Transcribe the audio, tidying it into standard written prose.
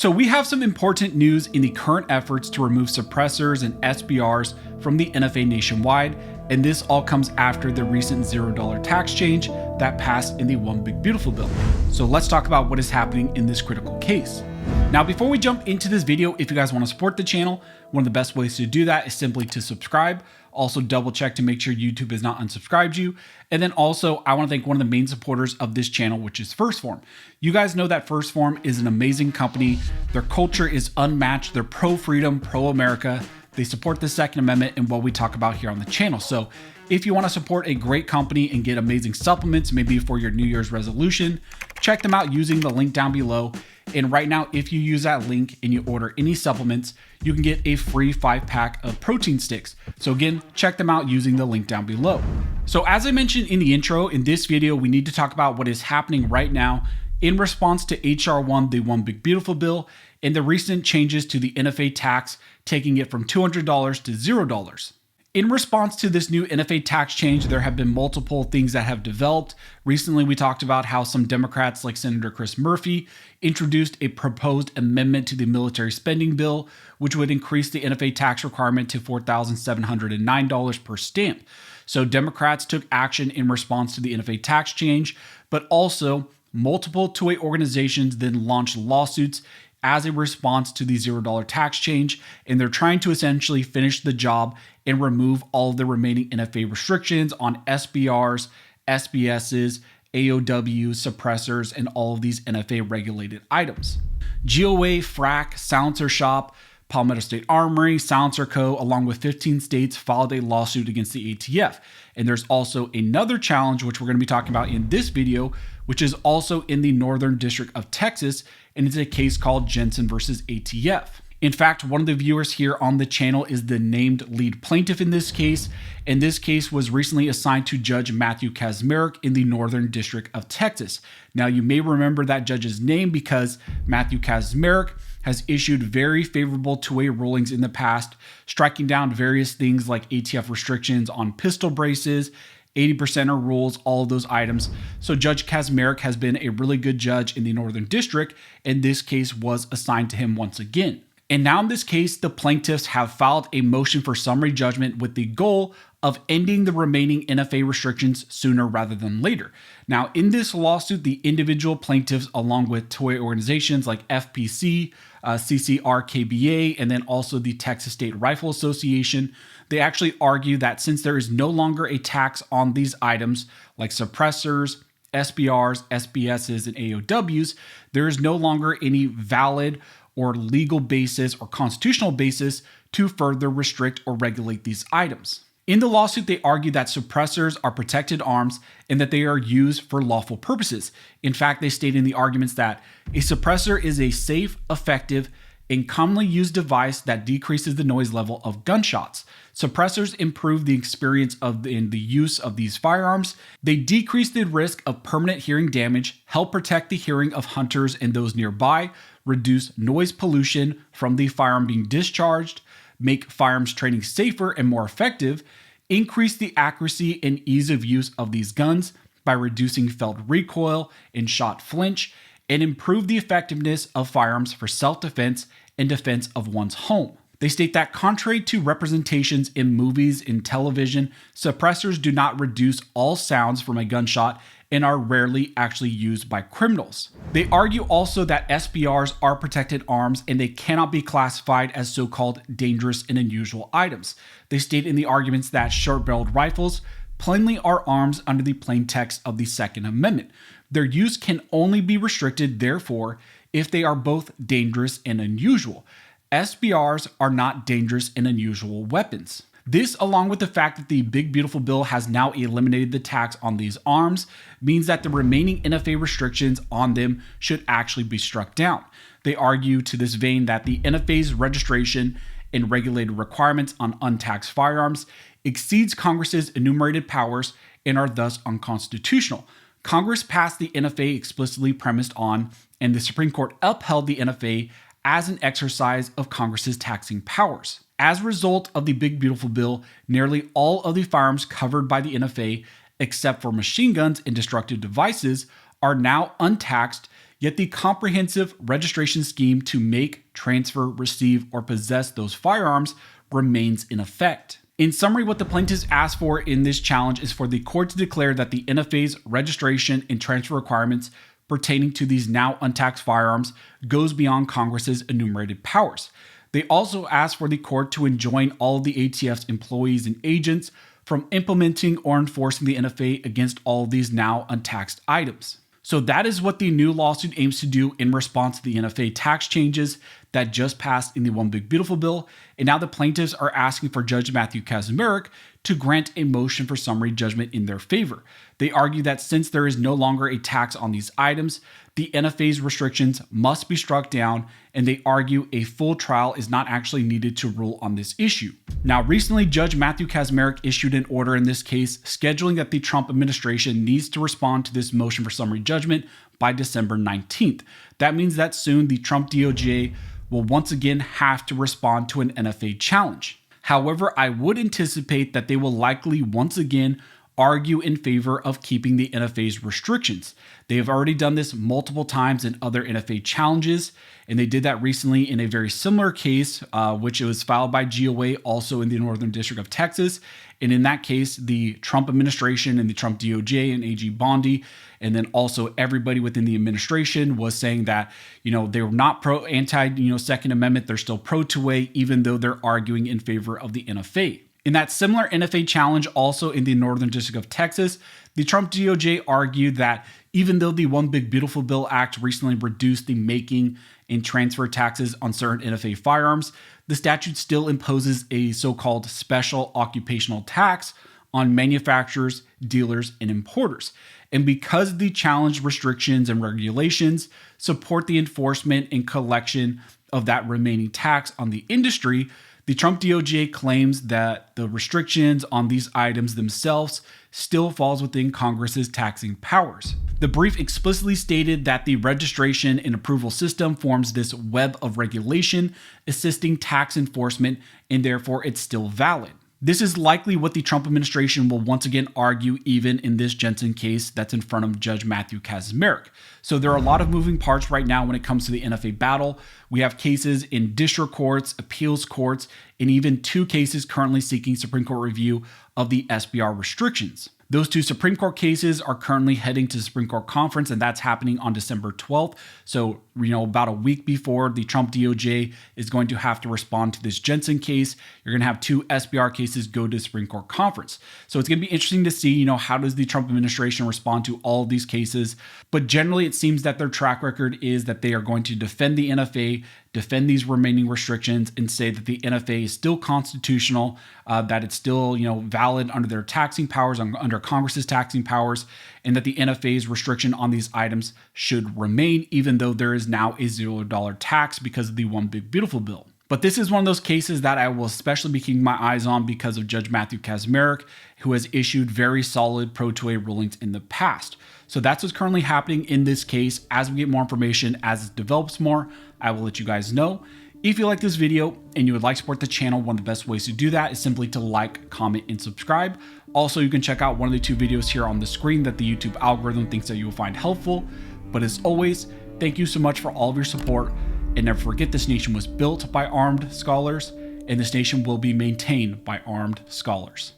So we have some important news in the current efforts to remove suppressors and SBRs from the NFA nationwide, and this all comes after the recent $0 tax change that passed in the One Big Beautiful Bill. So let's talk about what is happening in this critical case. Now, before we jump into this video, if you guys want to support the channel, one of the best ways to do that is simply to subscribe. Also double check to make sure YouTube has not unsubscribed you. And then also, I want to thank one of the main supporters of this channel, which is First Form. You guys know that First Form is an amazing company. Their culture is unmatched. They're pro-freedom, pro-America. They support the Second Amendment and what we talk about here on the channel. So if you want to support a great company and get amazing supplements, maybe for your New Year's resolution, check them out using the link down below. And right now, if you use that link and you order any supplements, you can get a free 5-pack of protein sticks. So again, check them out using the link down below. So as I mentioned in the intro, in this video, we need to talk about what is happening right now in response to HR 1, the One Big Beautiful Bill, and the recent changes to the NFA tax, taking it from $200 to $0. In response to this new NFA tax change, there have been multiple things that have developed. Recently, we talked about how some Democrats like Senator Chris Murphy introduced a proposed amendment to the military spending bill, which would increase the NFA tax requirement to $4,709 per stamp. So Democrats took action in response to the NFA tax change, but also multiple 2A organizations then launched lawsuits as a response to the $0 tax change, and they're trying to essentially finish the job and remove all of the remaining NFA restrictions on SBRs, SBSs, AOWs, suppressors, and all of these NFA regulated items. GOA, FRAC, Silencer Shop, Palmetto State Armory, Silencer Co., along with 15 states filed a lawsuit against the ATF. And there's also another challenge, which we're going to be talking about in this video, which is also in the Northern District of Texas, and it's a case called Jensen versus ATF. In fact, one of the viewers here on the channel is the named lead plaintiff in this case, and this case was recently assigned to Judge Matthew Kaczmarek in the Northern District of Texas. Now, you may remember that judge's name because Matthew Kaczmarek has issued very favorable 2A rulings in the past, striking down various things like ATF restrictions on pistol braces, 80%er rules, all of those items. So Judge Kaczmarek has been a really good judge in the Northern District, and this case was assigned to him once again. And now in this case, the plaintiffs have filed a motion for summary judgment with the goal of ending the remaining NFA restrictions sooner rather than later. Now, in this lawsuit, the individual plaintiffs, along with 2A organizations like FPC, CCRKBA, and then also the Texas State Rifle Association, they actually argue that since there is no longer a tax on these items like suppressors, SBRs, SBSs, and AOWs, there is no longer any valid or legal basis or constitutional basis to further restrict or regulate these items. In the lawsuit, they argue that suppressors are protected arms and that they are used for lawful purposes. In fact, they state in the arguments that a suppressor is a safe, effective, and commonly used device that decreases the noise level of gunshots. Suppressors improve the experience in the use of these firearms. They decrease the risk of permanent hearing damage, help protect the hearing of hunters and those nearby, reduce noise pollution from the firearm being discharged, make firearms training safer and more effective, increase the accuracy and ease of use of these guns by reducing felt recoil and shot flinch, and improve the effectiveness of firearms for self-defense and defense of one's home. They state that contrary to representations in movies and television, suppressors do not reduce all sounds from a gunshot and are rarely actually used by criminals. They argue also that SBRs are protected arms and they cannot be classified as so-called dangerous and unusual items. They state in the arguments that short-barreled rifles plainly are arms under the plain text of the Second Amendment. Their use can only be restricted, therefore, if they are both dangerous and unusual. SBRs are not dangerous and unusual weapons. This, along with the fact that the Big Beautiful Bill has now eliminated the tax on these arms, means that the remaining NFA restrictions on them should actually be struck down. They argue to this vein that the NFA's registration and regulated requirements on untaxed firearms exceeds Congress's enumerated powers and are thus unconstitutional. Congress passed the NFA explicitly premised on, and the Supreme Court upheld the NFA as an exercise of Congress's taxing powers. As a result of the Big Beautiful Bill, nearly all of the firearms covered by the NFA, except for machine guns and destructive devices, are now untaxed, Yet the comprehensive registration scheme to make, transfer, receive, or possess those firearms remains in effect. In summary, what the plaintiffs asked for in this challenge is for the court to declare that the NFA's registration and transfer requirements pertaining to these now untaxed firearms goes beyond Congress's enumerated powers. They also asked for the court to enjoin all of the ATF's employees and agents from implementing or enforcing the NFA against all of these now untaxed items. So that is what the new lawsuit aims to do in response to the NFA tax changes that just passed in the One Big Beautiful Bill. And now the plaintiffs are asking for Judge Matthew Kacsmaryk to grant a motion for summary judgment in their favor. They argue that since there is no longer a tax on these items, the NFA's restrictions must be struck down, and they argue a full trial is not actually needed to rule on this issue. Now, recently, Judge Matthew Kacsmaryk issued an order in this case scheduling that the Trump administration needs to respond to this motion for summary judgment by December 19th. That means that soon the Trump DOJ will once again have to respond to an NFA challenge. However, I would anticipate that they will likely once again argue in favor of keeping the NFA's restrictions. They have already done this multiple times in other NFA challenges, and they did that recently in a very similar case, which was filed by GOA also in the Northern District of Texas. And in that case, the Trump administration and the Trump DOJ and AG Bondi, and then also everybody within the administration was saying that, they were not anti Second Amendment. They're still pro 2A, even though they're arguing in favor of the NFA. In that similar NFA challenge, also in the Northern District of Texas, the Trump DOJ argued that even though the One Big Beautiful Bill Act recently reduced the making and transfer taxes on certain NFA firearms, the statute still imposes a so-called special occupational tax on manufacturers, dealers, and importers. And because the challenged restrictions and regulations support the enforcement and collection of that remaining tax on the industry, the Trump DOJ claims that the restrictions on these items themselves still falls within Congress's taxing powers. The brief explicitly stated that the registration and approval system forms this web of regulation assisting tax enforcement, and therefore it's still valid. This is likely what the Trump administration will once again argue even in this Jensen case that's in front of Judge Matthew Kacsmaryk. So there are a lot of moving parts right now when it comes to the NFA battle. We have cases in district courts, appeals courts, and even 2 cases currently seeking Supreme Court review of the SBR restrictions. Those 2 Supreme Court cases are currently heading to the Supreme Court conference, and that's happening on December 12th. So, about a week before the Trump DOJ is going to have to respond to this Jensen case, you're going to have 2 SBR cases go to the Supreme Court conference. So it's going to be interesting to see, how does the Trump administration respond to all of these cases. But generally, it seems that their track record is that they are going to defend the NFA, defend these remaining restrictions, and say that the NFA is still constitutional, that it's still, valid under their taxing powers, under Congress's taxing powers, and that the NFA's restriction on these items should remain, even though there is now a $0 tax because of the One Big Beautiful Bill. But this is one of those cases that I will especially be keeping my eyes on because of Judge Matthew Kacsmaryk, who has issued very solid pro 2A rulings in the past. So that's what's currently happening in this case. As we get more information, as it develops more, I will let you guys know. If you like this video and you would like to support the channel, one of the best ways to do that is simply to like, comment, and subscribe. Also, you can check out one of the 2 videos here on the screen that the YouTube algorithm thinks that you will find helpful. But as always, thank you so much for all of your support. And never forget, this nation was built by armed scholars, and this nation will be maintained by armed scholars.